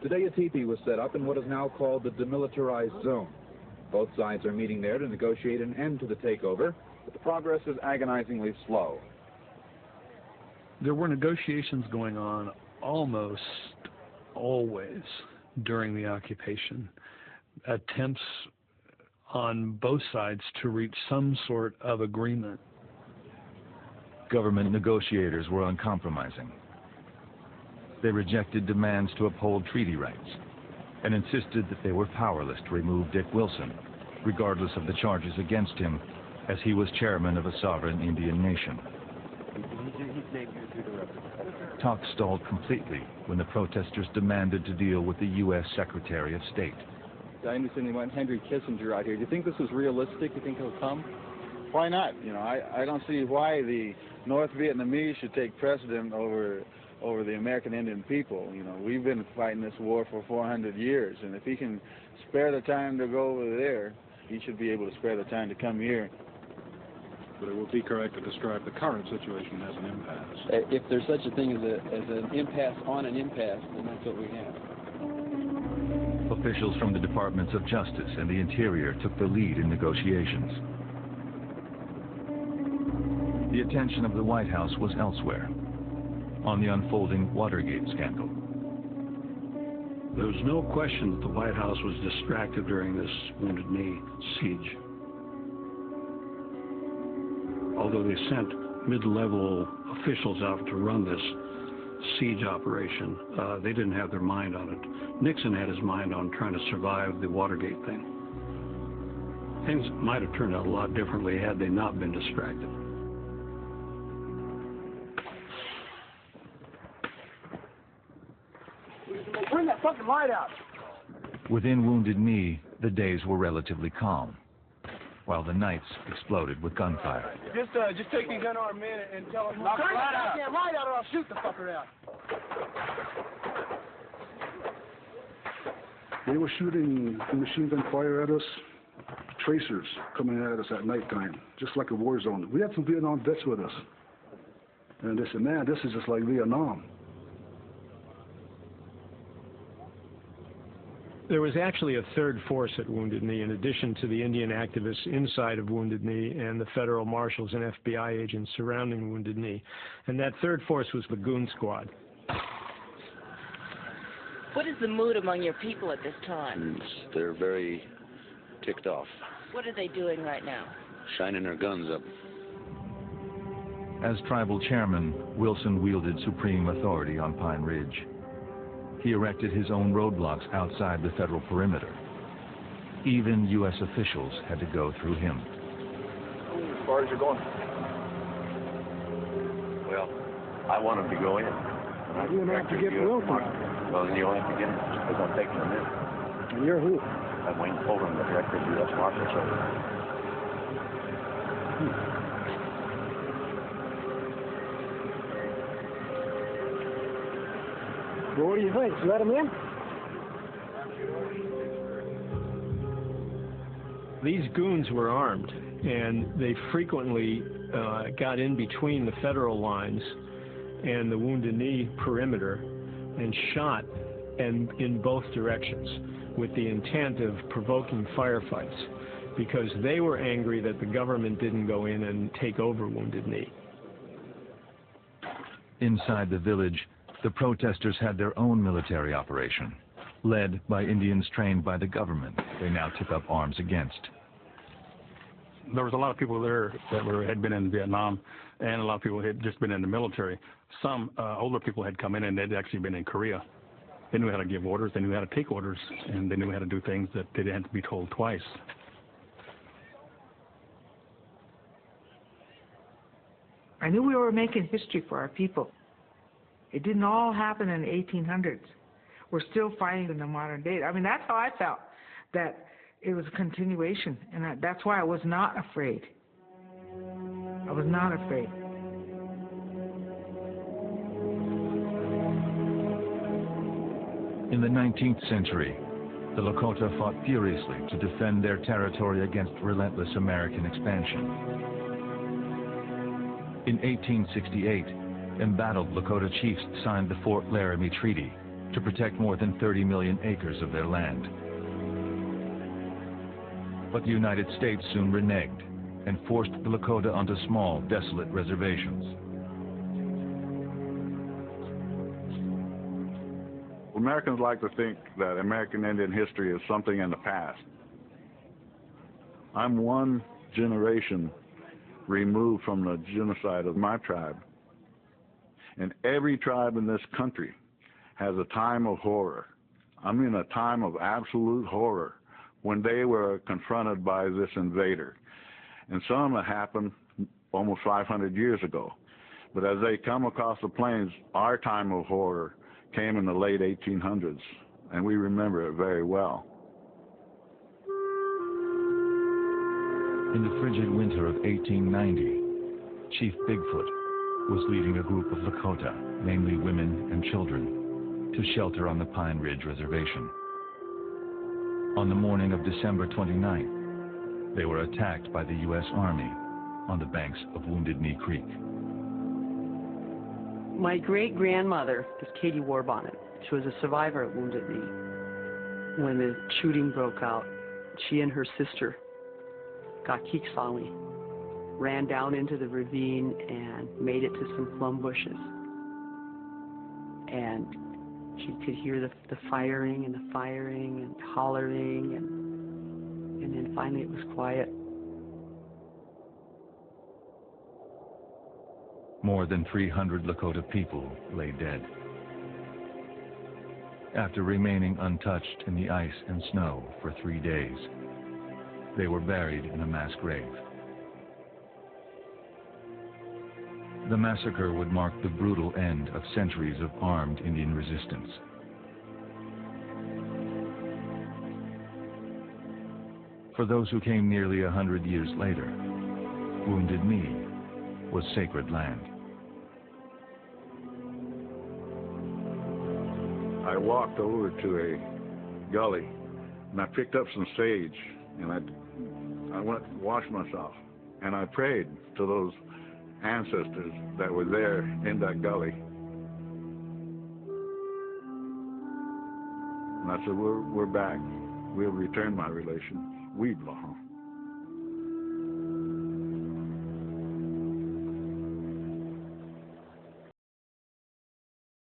Today, a teepee was set up in what is now called the demilitarized zone. Both sides are meeting there to negotiate an end to the takeover, but the progress is agonizingly slow. There were negotiations going on almost always during the occupation. Attempts on both sides to reach some sort of agreement. Government negotiators were uncompromising. They rejected demands to uphold treaty rights and insisted that they were powerless to remove Dick Wilson, regardless of the charges against him, as he was chairman of a sovereign Indian nation. Talks stalled completely when the protesters demanded to deal with the U.S. Secretary of State. I understand they want Henry Kissinger out here. Do you think this is realistic? Do you think he'll come? Why not? You know, I don't see why the North Vietnamese should take precedent over the American Indian people. You know, we've been fighting this war for 400 years, and if he can spare the time to go over there, he should be able to spare the time to come here. But it would be correct to describe the current situation as an impasse. If there's such a thing as an impasse on an impasse, then that's what we have. Officials from the Departments of Justice and the Interior took the lead in negotiations. The attention of the White House was elsewhere, on the unfolding Watergate scandal. There was no question that the White House was distracted during this Wounded Knee siege. Although they sent mid-level officials out to run this siege operation, they didn't have their mind on it. Nixon had his mind on trying to survive the Watergate thing. Things might have turned out a lot differently had they not been distracted. Bring that fucking light out! Within Wounded Knee, the days were relatively calm, while the nights exploded with gunfire. Just take your gun arm in and tell them, knock the light out! Turn the light out or I'll shoot the fucker out! They were shooting machine gun fire at us, tracers coming at us at nighttime, just like a war zone. We had some Vietnam vets with us. And they said, man, this is just like Vietnam. There was actually a third force at Wounded Knee, in addition to the Indian activists inside of Wounded Knee and the federal marshals and FBI agents surrounding Wounded Knee. And that third force was the Goon Squad. What is the mood among your people at this time? They're very ticked off. What are they doing right now? Shining their guns up. As tribal chairman, Wilson wielded supreme authority on Pine Ridge. He erected his own roadblocks outside the federal perimeter. Even U.S. officials had to go through him. As far as you're going? Well, I want him to go in. You don't have to get Wilson. Well, then you don't have to get him just because I'm taking him in. And you're who? I'm Wayne Fulton, the director of the U.S. Marshal Service. Well, what do you think? Let him in? These goons were armed, and they frequently got in between the federal lines and the Wounded Knee perimeter and shot in both directions with the intent of provoking firefights, because they were angry that the government didn't go in and take over Wounded Knee. Inside the village, the protesters had their own military operation, led by Indians trained by the government they now took up arms against. There was a lot of people there that had been in Vietnam, and a lot of people had just been in the military. Some older people had come in and they'd actually been in Korea. They knew how to give orders, they knew how to take orders, and they knew how to do things that they didn't have to be told twice. I knew we were making history for our people. It didn't all happen in the 1800s. We're still fighting in the modern day. I mean, that's how I felt, that it was a continuation, and that's why I was not afraid. I was not afraid. In the 19th century, the Lakota fought furiously to defend their territory against relentless American expansion. In 1868, embattled Lakota chiefs signed the Fort Laramie Treaty, to protect more than 30 million acres of their land. But the United States soon reneged and forced the Lakota onto small, desolate reservations. Americans like to think that American Indian history is something in the past. I'm one generation removed from the genocide of my tribe. And every tribe in this country has a time of horror. I mean a time of absolute horror when they were confronted by this invader. And some of it happened almost 500 years ago. But as they come across the plains, our time of horror came in the late 1800s, and we remember it very well. In the frigid winter of 1890, Chief Bigfoot was leading a group of Lakota, mainly women and children, to shelter on the Pine Ridge Reservation. On the morning of December 29th, they were attacked by the U.S. Army on the banks of Wounded Knee Creek. My great-grandmother is Katie Warbonnet. She was a survivor at Wounded Knee. When the shooting broke out, she and her sister got Keeksali, ran down into the ravine and made it to some plum bushes. And she could hear the firing and the firing and hollering, and then finally it was quiet. More than 300 Lakota people lay dead. After remaining untouched in the ice and snow for 3 days, they were buried in a mass grave. The massacre would mark the brutal end of centuries of armed Indian resistance. For those who came nearly 100 years later, Wounded Knee was sacred land. I walked over to a gully and I picked up some sage and I went and washed myself and I prayed to those ancestors that were there in that gully. And I said, we're back. We'll return my relations. We'd